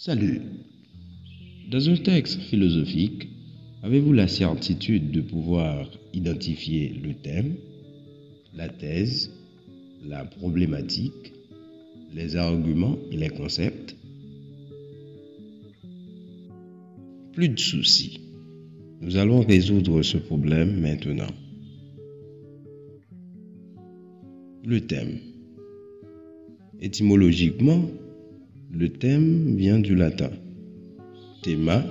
Salut. Dans un texte philosophique, avez-vous la certitude de pouvoir identifier le thème, la thèse, la problématique, les arguments et les concepts? Plus de soucis. Nous allons résoudre ce problème maintenant. Le thème. Étymologiquement, le thème vient du latin thema,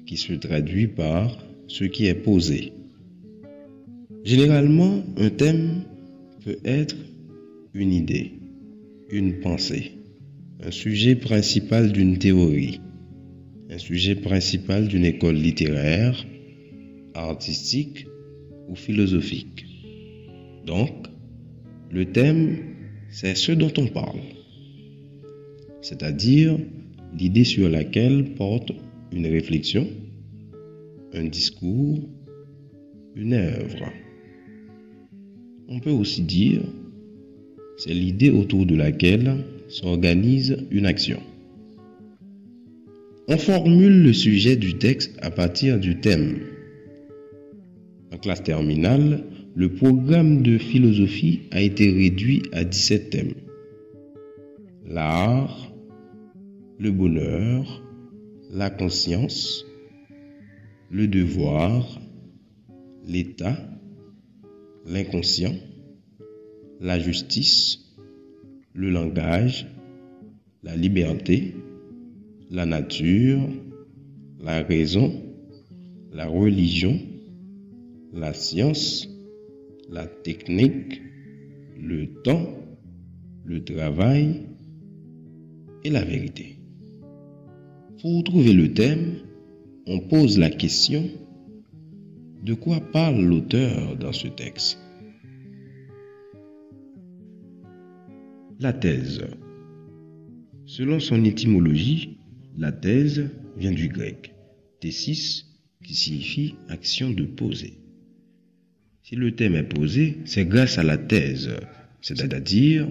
qui se traduit par ce qui est posé. Généralement, un thème peut être une idée, une pensée, un sujet principal d'une théorie, un sujet principal d'une école littéraire, artistique ou philosophique. Donc, le thème, c'est ce dont on parle, c'est-à-dire l'idée sur laquelle porte une réflexion, un discours, une œuvre. On peut aussi dire c'est l'idée autour de laquelle s'organise une action. On formule le sujet du texte à partir du thème. En classe terminale, le programme de philosophie a été réduit à 17 thèmes. L'art, le bonheur, la conscience, le devoir, l'état, l'inconscient, la justice, le langage, la liberté, la nature, la raison, la religion, la science, la technique, le temps, le travail et la vérité. Pour trouver le thème, on pose la question: de quoi parle l'auteur dans ce texte? La thèse. Selon son étymologie, la thèse vient du grec thésis, qui signifie action de poser. Si le thème est posé, c'est grâce à la thèse, c'est-à-dire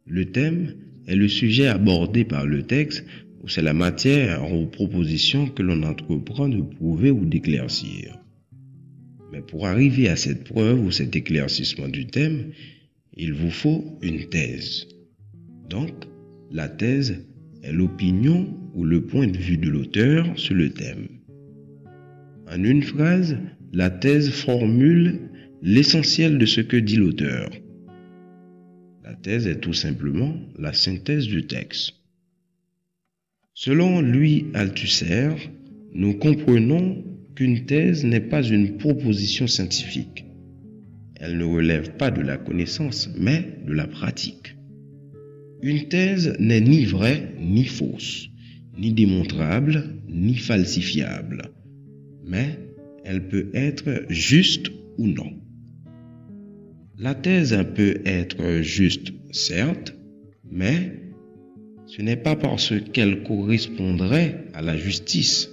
le thème est le sujet abordé par le texte, ou c'est la matière ou proposition que l'on entreprend de prouver ou d'éclaircir. Mais pour arriver à cette preuve ou cet éclaircissement du thème, il vous faut une thèse. Donc, la thèse est l'opinion ou le point de vue de l'auteur sur le thème. En une phrase, la thèse formule l'essentiel de ce que dit l'auteur. La thèse est tout simplement la synthèse du texte. Selon Louis Althusser, nous comprenons qu'une thèse n'est pas une proposition scientifique. Elle ne relève pas de la connaissance, mais de la pratique. Une thèse n'est ni vraie ni fausse, ni démontrable ni falsifiable, mais elle peut être juste ou non. La thèse peut être juste, certes, mais ce n'est pas parce qu'elle correspondrait à la justice,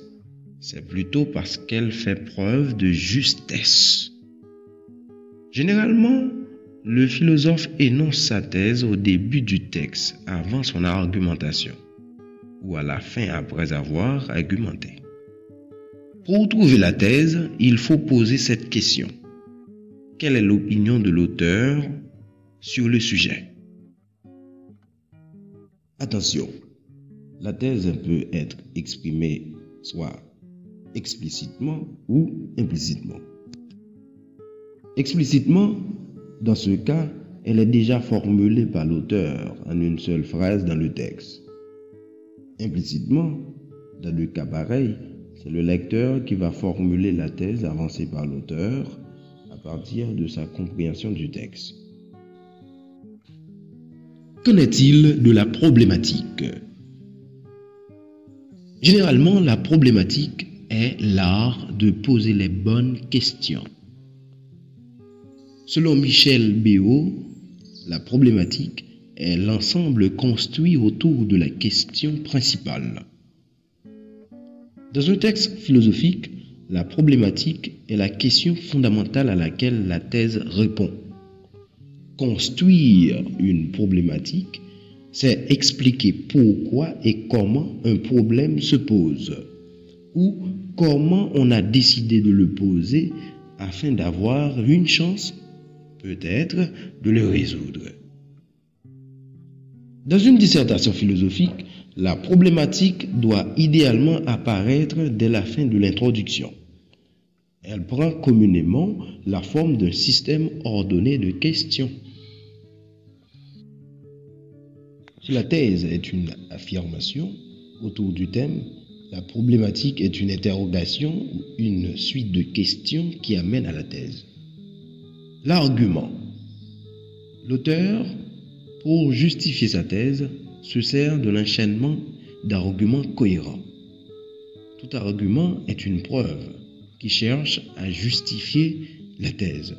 c'est plutôt parce qu'elle fait preuve de justesse. Généralement, le philosophe énonce sa thèse au début du texte, avant son argumentation, ou à la fin après avoir argumenté. Pour trouver la thèse, il faut poser cette question. Quelle est l'opinion de l'auteur sur le sujet? Attention, la thèse peut être exprimée soit explicitement ou implicitement. Explicitement, dans ce cas, elle est déjà formulée par l'auteur en une seule phrase dans le texte. Implicitement, dans le cas pareil, c'est le lecteur qui va formuler la thèse avancée par l'auteur à partir de sa compréhension du texte. Qu'en est-il de la problématique? Généralement, la problématique est l'art de poser les bonnes questions. Selon Michel Béot, la problématique est l'ensemble construit autour de la question principale. Dans un texte philosophique, la problématique est la question fondamentale à laquelle la thèse répond. Construire une problématique, c'est expliquer pourquoi et comment un problème se pose, ou comment on a décidé de le poser afin d'avoir une chance, peut-être, de le résoudre. Dans une dissertation philosophique, la problématique doit idéalement apparaître dès la fin de l'introduction. Elle prend communément la forme d'un système ordonné de questions. Si la thèse est une affirmation autour du thème, la problématique est une interrogation ou une suite de questions qui amènent à la thèse. L'argument. L'auteur, pour justifier sa thèse, se sert de l'enchaînement d'arguments cohérents. Tout argument est une preuve qui cherche à justifier la thèse.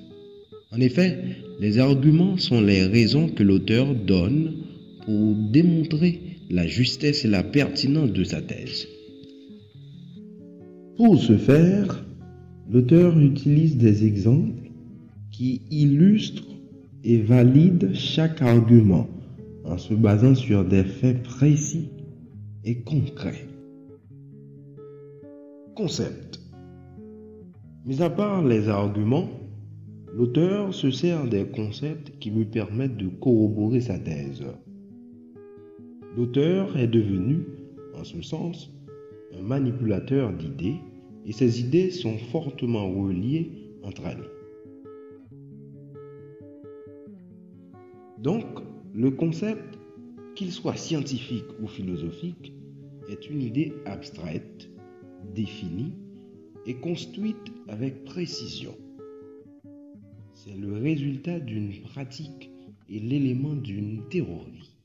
En effet, les arguments sont les raisons que l'auteur donne pour démontrer la justesse et la pertinence de sa thèse. Pour ce faire, l'auteur utilise des exemples qui illustrent et valident chaque argument en se basant sur des faits précis et concrets. Concept. Mis à part les arguments, l'auteur se sert des concepts qui lui permettent de corroborer sa thèse. L'auteur est devenu, en ce sens, un manipulateur d'idées et ces idées sont fortement reliées entre elles. Donc, le concept, qu'il soit scientifique ou philosophique, est une idée abstraite, définie et construite avec précision. C'est le résultat d'une pratique et l'élément d'une théorie.